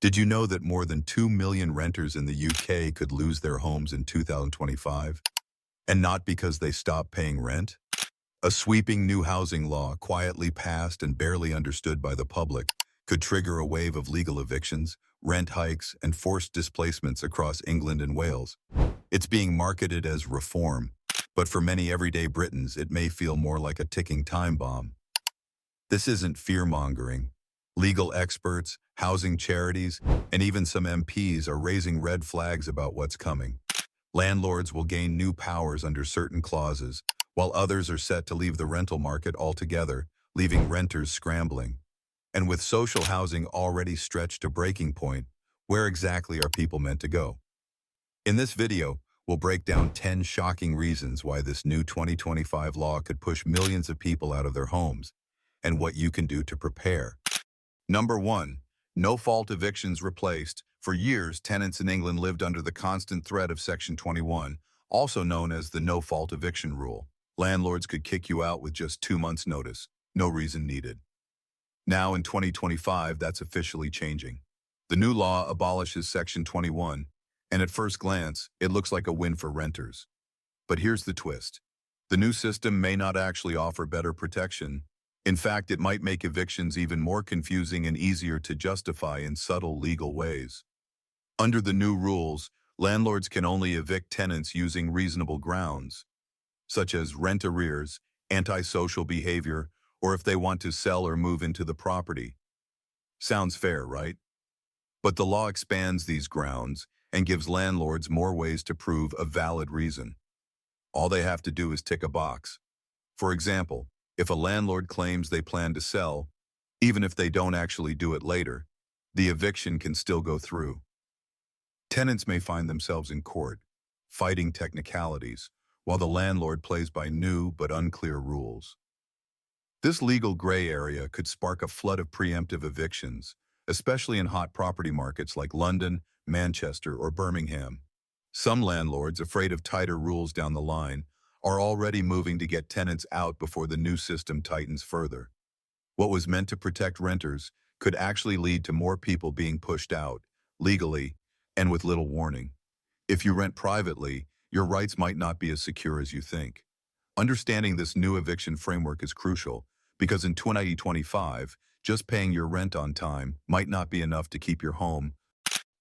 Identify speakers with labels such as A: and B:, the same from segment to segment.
A: Did you know that more than 2 million renters in the UK could lose their homes in 2025? And not because they stopped paying rent? A sweeping new housing law, quietly passed and barely understood by the public, could trigger a wave of legal evictions, rent hikes, and forced displacements across England and Wales. It's being marketed as reform, but for many everyday Britons, it may feel more like a ticking time bomb. This isn't fear-mongering. Legal experts, housing charities, and even some MPs are raising red flags about what's coming. Landlords will gain new powers under certain clauses, while others are set to leave the rental market altogether, leaving renters scrambling. And with social housing already stretched to breaking point, where exactly are people meant to go? In this video, we'll break down 10 shocking reasons why this new 2025 law could push millions of people out of their homes, and what you can do to prepare. Number 1. No-fault evictions replaced. For years, tenants in England lived under the constant threat of Section 21, also known as the no-fault eviction rule. Landlords could kick you out with just 2 months' notice, no reason needed. Now in 2025, that's officially changing. The new law abolishes Section 21, and at first glance, it looks like a win for renters. But here's the twist. The new system may not actually offer better protection. In fact, it might make evictions even more confusing and easier to justify in subtle legal ways. Under the new rules, landlords can only evict tenants using reasonable grounds, such as rent arrears, antisocial behavior, or if they want to sell or move into the property. Sounds fair, right? But the law expands these grounds and gives landlords more ways to prove a valid reason. All they have to do is tick a box. For example, if a landlord claims they plan to sell, even if they don't actually do it later, the eviction can still go through. Tenants may find themselves in court, fighting technicalities, while the landlord plays by new but unclear rules. This legal gray area could spark a flood of preemptive evictions, especially in hot property markets like London, Manchester, or Birmingham. Some landlords, afraid of tighter rules down the line, are already moving to get tenants out before the new system tightens further. What was meant to protect renters could actually lead to more people being pushed out, legally, and with little warning. If you rent privately, your rights might not be as secure as you think. Understanding this new eviction framework is crucial, because in 2025, just paying your rent on time might not be enough to keep your home.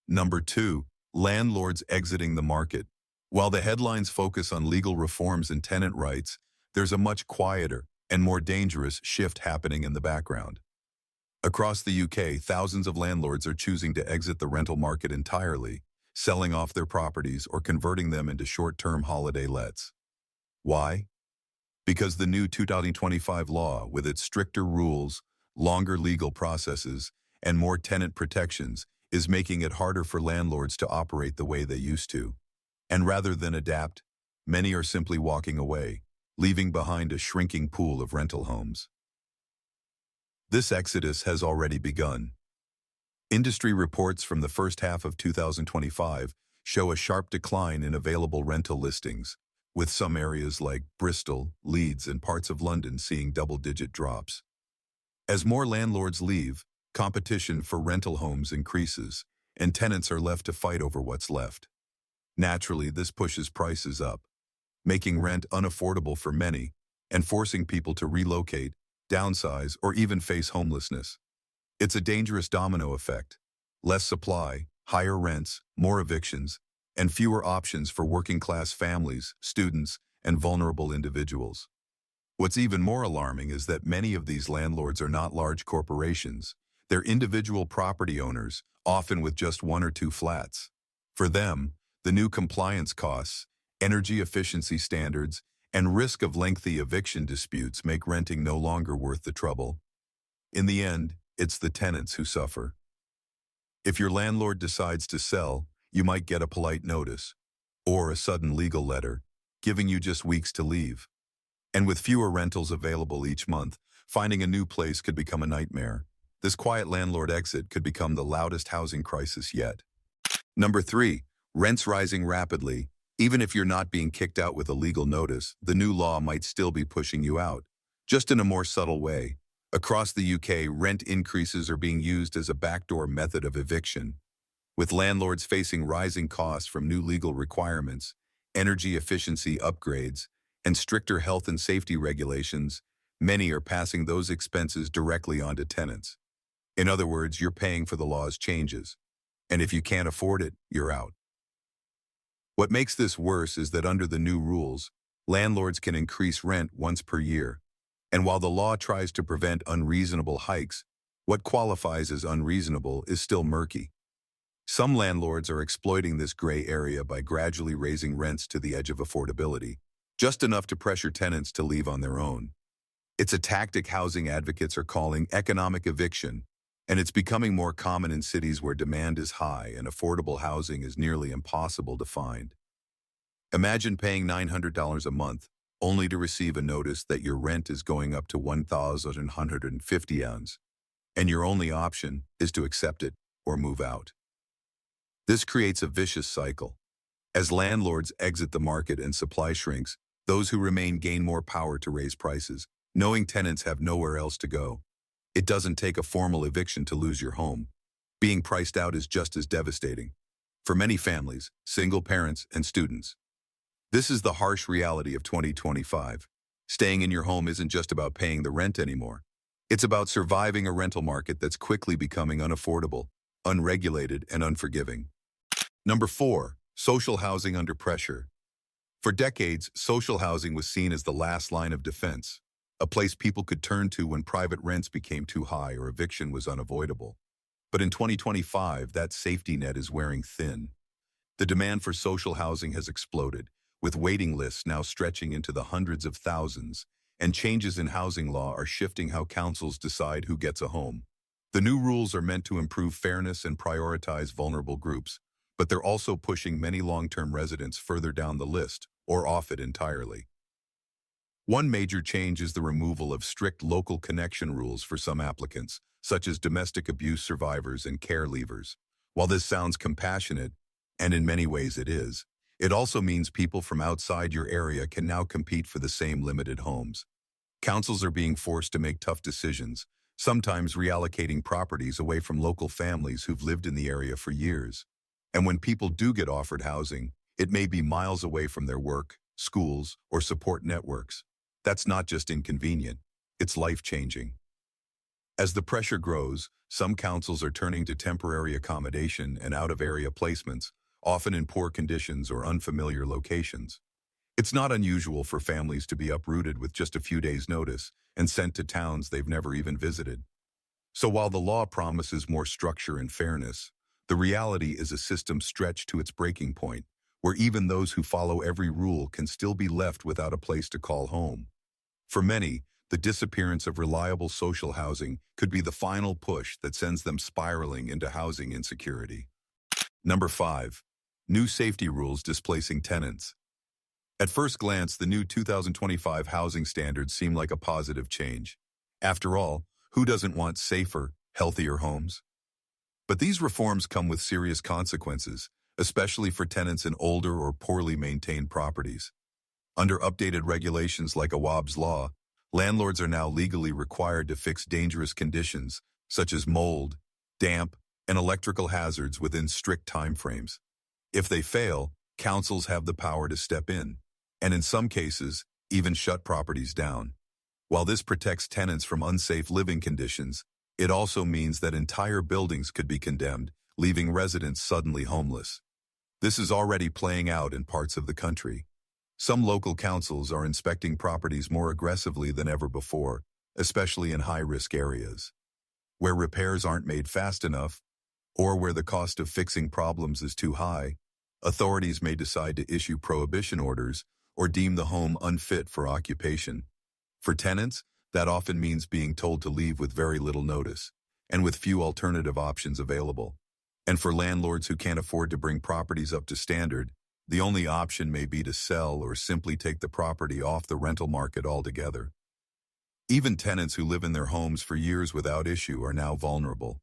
A: Number 2. Landlords exiting the market. While the headlines focus on legal reforms and tenant rights, there's a much quieter and more dangerous shift happening in the background. Across the UK, thousands of landlords are choosing to exit the rental market entirely, selling off their properties or converting them into short-term holiday lets. Why? Because the new 2025 law, with its stricter rules, longer legal processes, and more tenant protections, is making it harder for landlords to operate the way they used to. And rather than adapt, many are simply walking away, leaving behind a shrinking pool of rental homes. This exodus has already begun. Industry reports from the first half of 2025 show a sharp decline in available rental listings, with some areas like Bristol, Leeds, and parts of London seeing double-digit drops. As more landlords leave, competition for rental homes increases, and tenants are left to fight over what's left. Naturally, this pushes prices up, making rent unaffordable for many and forcing people to relocate, downsize, or even face homelessness. It's a dangerous domino effect. Less supply, higher rents, more evictions, and fewer options for working-class families, students, and vulnerable individuals. What's even more alarming is that many of these landlords are not large corporations. They're individual property owners, often with just 1 or 2 flats. For them, the new compliance costs, energy efficiency standards, and risk of lengthy eviction disputes make renting no longer worth the trouble. In the end, it's the tenants who suffer. If your landlord decides to sell, you might get a polite notice, or a sudden legal letter, giving you just weeks to leave. And with fewer rentals available each month, finding a new place could become a nightmare. This quiet landlord exit could become the loudest housing crisis yet. Number 3. Rents rising rapidly. Even if you're not being kicked out with a legal notice, the new law might still be pushing you out, just in a more subtle way. Across the UK, rent increases are being used as a backdoor method of eviction, with landlords facing rising costs from new legal requirements, energy efficiency upgrades, and stricter health and safety regulations. Many are passing those expenses directly onto tenants. In other words, you're paying for the law's changes, and if you can't afford it, you're out. What makes this worse is that under the new rules, landlords can increase rent once per year. And while the law tries to prevent unreasonable hikes, what qualifies as unreasonable is still murky. Some landlords are exploiting this gray area by gradually raising rents to the edge of affordability, just enough to pressure tenants to leave on their own. It's a tactic housing advocates are calling economic eviction, and it's becoming more common in cities where demand is high and affordable housing is nearly impossible to find. Imagine paying $900 a month only to receive a notice that your rent is going up to £1,150, and your only option is to accept it or move out. This creates a vicious cycle. As landlords exit the market and supply shrinks, those who remain gain more power to raise prices, knowing tenants have nowhere else to go. It doesn't take a formal eviction to lose your home. Being priced out is just as devastating. For many families, single parents, and students, this is the harsh reality of 2025. Staying in your home isn't just about paying the rent anymore. It's about surviving a rental market that's quickly becoming unaffordable, unregulated, and unforgiving. Number 4, social housing under pressure. For decades, social housing was seen as the last line of defense, a place people could turn to when private rents became too high or eviction was unavoidable. But in 2025, that safety net is wearing thin. The demand for social housing has exploded, with waiting lists now stretching into the hundreds of thousands, and changes in housing law are shifting how councils decide who gets a home. The new rules are meant to improve fairness and prioritize vulnerable groups, but they're also pushing many long-term residents further down the list, or off it entirely. One major change is the removal of strict local connection rules for some applicants, such as domestic abuse survivors and care leavers. While this sounds compassionate, and in many ways it is, it also means people from outside your area can now compete for the same limited homes. Councils are being forced to make tough decisions, sometimes reallocating properties away from local families who've lived in the area for years. And when people do get offered housing, it may be miles away from their work, schools, or support networks. That's not just inconvenient, it's life-changing. As the pressure grows, some councils are turning to temporary accommodation and out-of-area placements, often in poor conditions or unfamiliar locations. It's not unusual for families to be uprooted with just a few days' notice and sent to towns they've never even visited. So while the law promises more structure and fairness, the reality is a system stretched to its breaking point, where even those who follow every rule can still be left without a place to call home. For many, the disappearance of reliable social housing could be the final push that sends them spiraling into housing insecurity. Number 5. New safety rules displacing tenants. At first glance, the new 2025 housing standards seem like a positive change. After all, who doesn't want safer, healthier homes? But these reforms come with serious consequences, especially for tenants in older or poorly maintained properties. Under updated regulations like Awaab's Law, landlords are now legally required to fix dangerous conditions, such as mold, damp, and electrical hazards within strict timeframes. If they fail, councils have the power to step in, and in some cases, even shut properties down. While this protects tenants from unsafe living conditions, it also means that entire buildings could be condemned, leaving residents suddenly homeless. This is already playing out in parts of the country. Some local councils are inspecting properties more aggressively than ever before, especially in high-risk areas. Where repairs aren't made fast enough, or where the cost of fixing problems is too high, authorities may decide to issue prohibition orders or deem the home unfit for occupation. For tenants, that often means being told to leave with very little notice, and with few alternative options available. And for landlords who can't afford to bring properties up to standard, the only option may be to sell or simply take the property off the rental market altogether. Even tenants who live in their homes for years without issue are now vulnerable.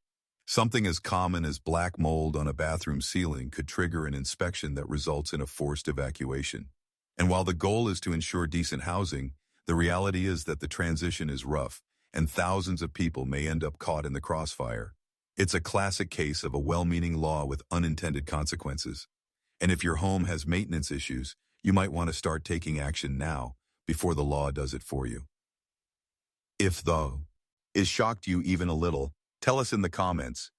A: Something as common as black mold on a bathroom ceiling could trigger an inspection that results in a forced evacuation. And while the goal is to ensure decent housing, the reality is that the transition is rough, and thousands of people may end up caught in the crossfire. It's a classic case of a well-meaning law with unintended consequences. And if your home has maintenance issues, you might want to start taking action now before the law does it for you. If though is shocked you even a little, tell us in the comments.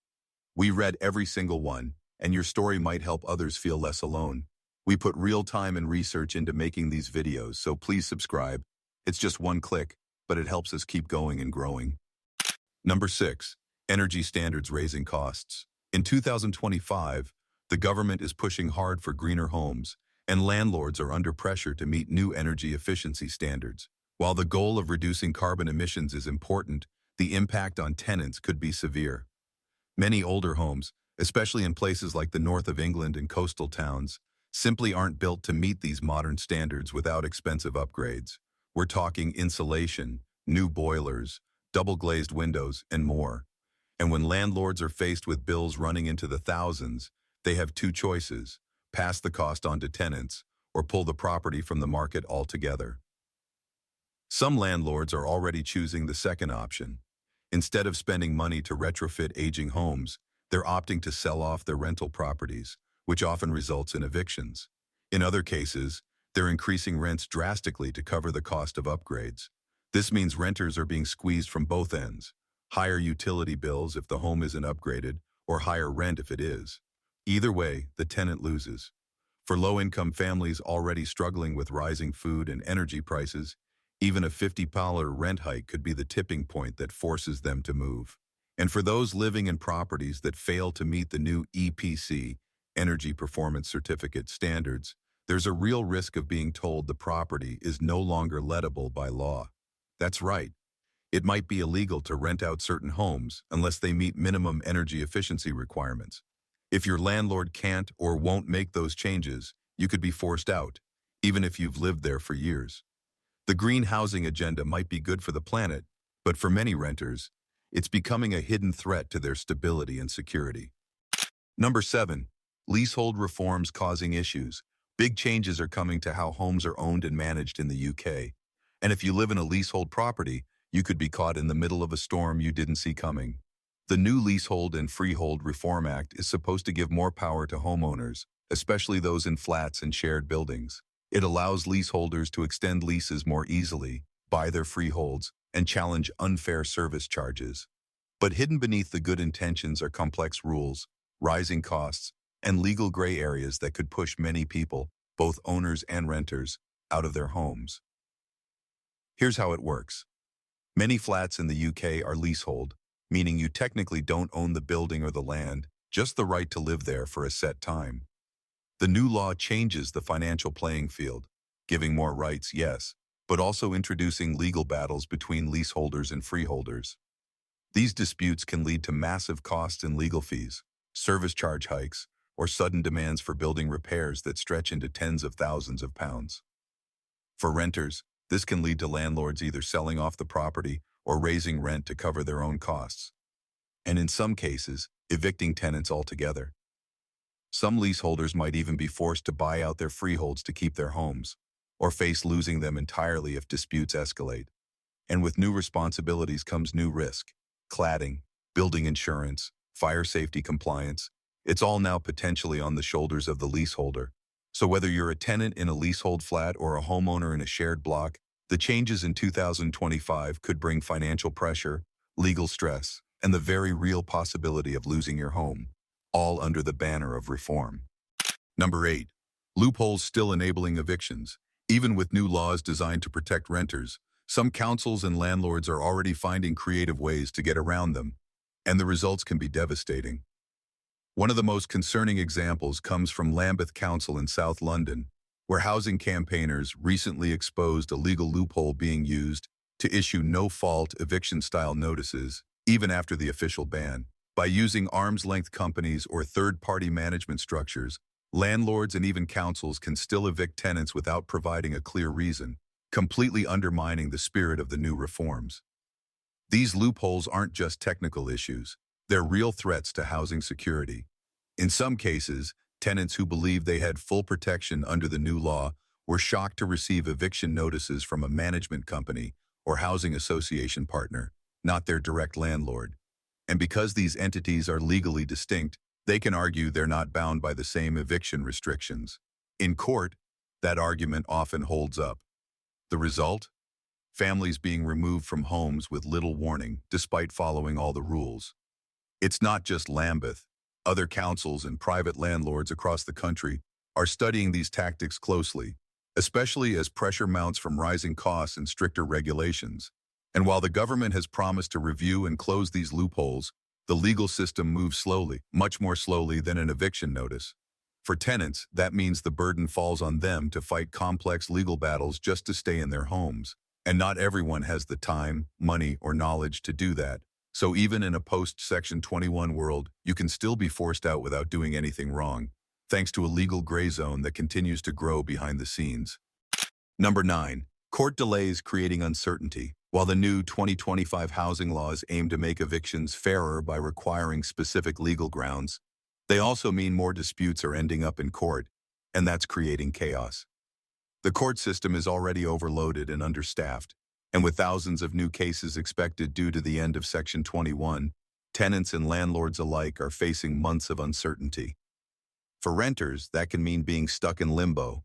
A: We read every single one, and your story might help others feel less alone. We put real time and research into making these videos, so please subscribe. It's just one click, but it helps us keep going and growing. Number 6. Energy standards raising costs. In 2025, the government is pushing hard for greener homes, and landlords are under pressure to meet new energy efficiency standards. While the goal of reducing carbon emissions is important, the impact on tenants could be severe. Many older homes, especially in places like the north of England and coastal towns, simply aren't built to meet these modern standards without expensive upgrades. We're talking insulation, new boilers, double-glazed windows, and more. And when landlords are faced with bills running into the thousands, they have two choices: pass the cost on to tenants or pull the property from the market altogether. Some landlords are already choosing the second option. Instead of spending money to retrofit aging homes, they're opting to sell off their rental properties, which often results in evictions. In other cases, they're increasing rents drastically to cover the cost of upgrades. This means renters are being squeezed from both ends: higher utility bills if the home isn't upgraded, or higher rent if it is. Either way, the tenant loses. For low-income families already struggling with rising food and energy prices, even a $50 rent hike could be the tipping point that forces them to move. And for those living in properties that fail to meet the new EPC, Energy Performance Certificate standards, there's a real risk of being told the property is no longer lettable by law. That's right. It might be illegal to rent out certain homes unless they meet minimum energy efficiency requirements. If your landlord can't or won't make those changes, you could be forced out, even if you've lived there for years. The green housing agenda might be good for the planet, but for many renters, it's becoming a hidden threat to their stability and security. Number 7. Leasehold reforms causing issues. Big changes are coming to how homes are owned and managed in the UK. And if you live in a leasehold property, you could be caught in the middle of a storm you didn't see coming. The new Leasehold and Freehold Reform Act is supposed to give more power to homeowners, especially those in flats and shared buildings. It allows leaseholders to extend leases more easily, buy their freeholds, and challenge unfair service charges. But hidden beneath the good intentions are complex rules, rising costs, and legal gray areas that could push many people, both owners and renters, out of their homes. Here's how it works. Many flats in the UK are leasehold, meaning you technically don't own the building or the land, just the right to live there for a set time. The new law changes the financial playing field, giving more rights, yes, but also introducing legal battles between leaseholders and freeholders. These disputes can lead to massive costs and legal fees, service charge hikes, or sudden demands for building repairs that stretch into tens of thousands of pounds. For renters, this can lead to landlords either selling off the property or raising rent to cover their own costs, and in some cases, evicting tenants altogether. Some leaseholders might even be forced to buy out their freeholds to keep their homes, or face losing them entirely if disputes escalate. And with new responsibilities comes new risk: cladding, building insurance, fire safety compliance. It's all now potentially on the shoulders of the leaseholder. So whether you're a tenant in a leasehold flat or a homeowner in a shared block, the changes in 2025 could bring financial pressure, legal stress, and the very real possibility of losing your home, all under the banner of reform. Number 8. Loopholes still enabling evictions. Even with new laws designed to protect renters, some councils and landlords are already finding creative ways to get around them, and the results can be devastating. One of the most concerning examples comes from Lambeth Council in South London, where housing campaigners recently exposed a legal loophole being used to issue no-fault eviction-style notices, even after the official ban. By using arm's-length companies or third-party management structures, landlords and even councils can still evict tenants without providing a clear reason, completely undermining the spirit of the new reforms. These loopholes aren't just technical issues, they're real threats to housing security. In some cases, tenants who believed they had full protection under the new law were shocked to receive eviction notices from a management company or housing association partner, not their direct landlord. And because these entities are legally distinct, they can argue they're not bound by the same eviction restrictions. In court, that argument often holds up. The result? Families being removed from homes with little warning, despite following all the rules. It's not just Lambeth. Other councils and private landlords across the country are studying these tactics closely, especially as pressure mounts from rising costs and stricter regulations. And while the government has promised to review and close these loopholes, the legal system moves slowly, much more slowly than an eviction notice. For tenants, that means the burden falls on them to fight complex legal battles just to stay in their homes. And not everyone has the time, money, or knowledge to do that. So even in a post-Section 21 world, you can still be forced out without doing anything wrong, thanks to a legal gray zone that continues to grow behind the scenes. Number 9. Court delays creating uncertainty. While the new 2025 housing laws aim to make evictions fairer by requiring specific legal grounds, they also mean more disputes are ending up in court, and that's creating chaos. The court system is already overloaded and understaffed, and with thousands of new cases expected due to the end of Section 21, tenants and landlords alike are facing months of uncertainty. For renters, that can mean being stuck in limbo,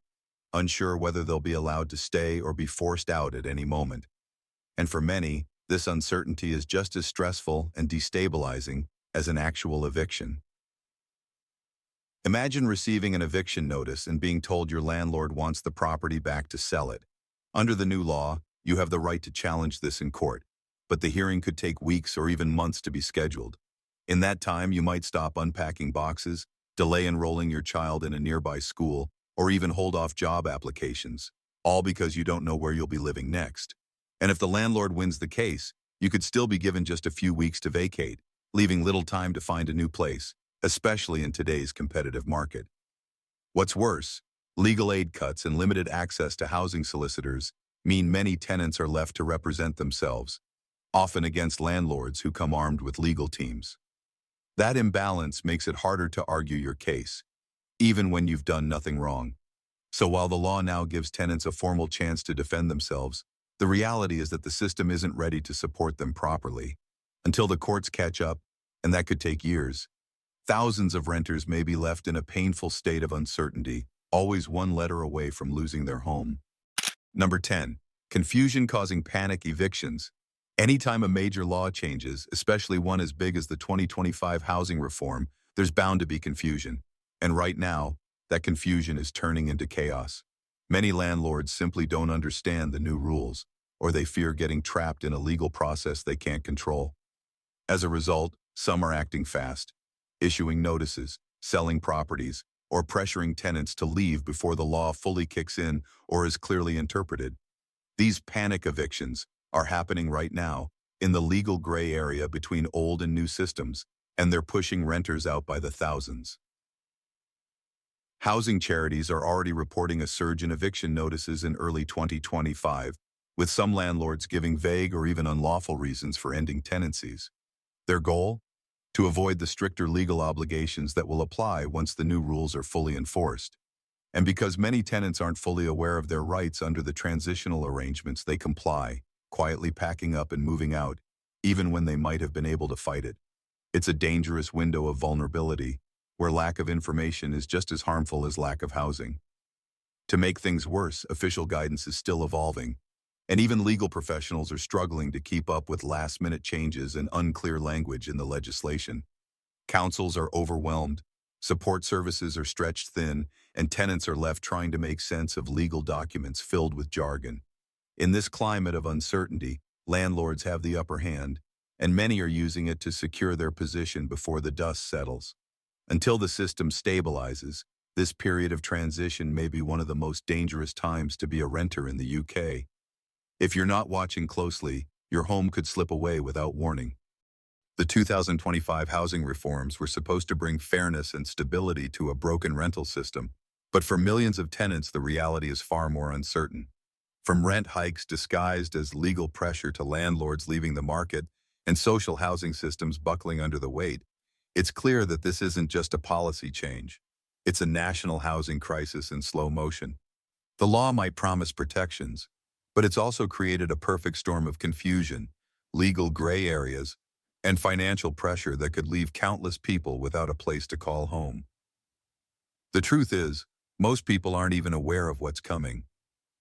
A: unsure whether they'll be allowed to stay or be forced out at any moment. And for many, this uncertainty is just as stressful and destabilizing as an actual eviction. Imagine receiving an eviction notice and being told your landlord wants the property back to sell it. Under the new law, you have the right to challenge this in court, but the hearing could take weeks or even months to be scheduled. In that time, you might stop unpacking boxes, delay enrolling your child in a nearby school, or even hold off job applications, all because you don't know where you'll be living next. And if the landlord wins the case, you could still be given just a few weeks to vacate, leaving little time to find a new place, especially in today's competitive market. What's worse, legal aid cuts and limited access to housing solicitors mean many tenants are left to represent themselves, often against landlords who come armed with legal teams. That imbalance makes it harder to argue your case, even when you've done nothing wrong. So while the law now gives tenants a formal chance to defend themselves, the reality is that the system isn't ready to support them properly. Until the courts catch up, and that could take years, thousands of renters may be left in a painful state of uncertainty, always one letter away from losing their home. Number 10. Confusion causing panic evictions. Anytime a major law changes, especially one as big as the 2025 housing reform, there's bound to be confusion. And right now, that confusion is turning into chaos. Many landlords simply don't understand the new rules, or they fear getting trapped in a legal process they can't control. As a result, some are acting fast, issuing notices, selling properties, or pressuring tenants to leave before the law fully kicks in or is clearly interpreted. These panic evictions are happening right now in the legal gray area between old and new systems, and they're pushing renters out by the thousands. Housing charities are already reporting a surge in eviction notices in early 2025, with some landlords giving vague or even unlawful reasons for ending tenancies. Their goal? To avoid the stricter legal obligations that will apply once the new rules are fully enforced. And because many tenants aren't fully aware of their rights under the transitional arrangements, they comply, quietly packing up and moving out, even when they might have been able to fight it. It's a dangerous window of vulnerability, where lack of information is just as harmful as lack of housing. To make things worse, official guidance is still evolving, and even legal professionals are struggling to keep up with last-minute changes and unclear language in the legislation. Councils are overwhelmed, support services are stretched thin, and tenants are left trying to make sense of legal documents filled with jargon. In this climate of uncertainty, landlords have the upper hand, and many are using it to secure their position before the dust settles. Until the system stabilizes, this period of transition may be one of the most dangerous times to be a renter in the UK. If you're not watching closely, your home could slip away without warning. The 2025 housing reforms were supposed to bring fairness and stability to a broken rental system, but for millions of tenants, the reality is far more uncertain. From rent hikes disguised as legal pressure to landlords leaving the market and social housing systems buckling under the weight, it's clear that this isn't just a policy change. It's a national housing crisis in slow motion. The law might promise protections, but it's also created a perfect storm of confusion, legal gray areas, and financial pressure that could leave countless people without a place to call home. The truth is, most people aren't even aware of what's coming.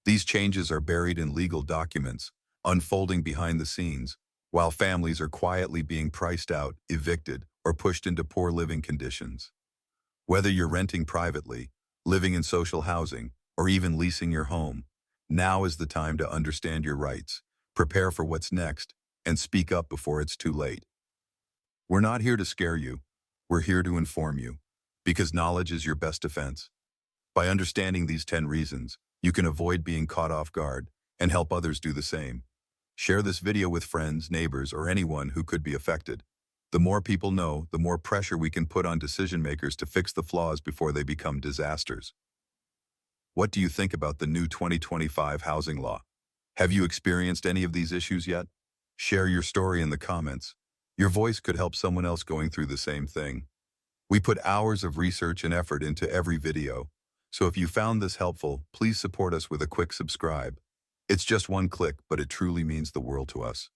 A: These changes are buried in legal documents, unfolding behind the scenes, while families are quietly being priced out, evicted, or pushed into poor living conditions. Whether you're renting privately, living in social housing, or even leasing your home, now is the time to understand your rights, prepare for what's next, and speak up before it's too late. We're not here to scare you. We're here to inform you, because knowledge is your best defense. By understanding these 10 reasons, you can avoid being caught off guard and help others do the same. Share this video with friends, neighbors, or anyone who could be affected. The more people know, the more pressure we can put on decision makers to fix the flaws before they become disasters. What do you think about the new 2025 housing law? Have you experienced any of these issues yet? Share your story in the comments. Your voice could help someone else going through the same thing. We put hours of research and effort into every video, so if you found this helpful, please support us with a quick subscribe. It's just one click, but it truly means the world to us.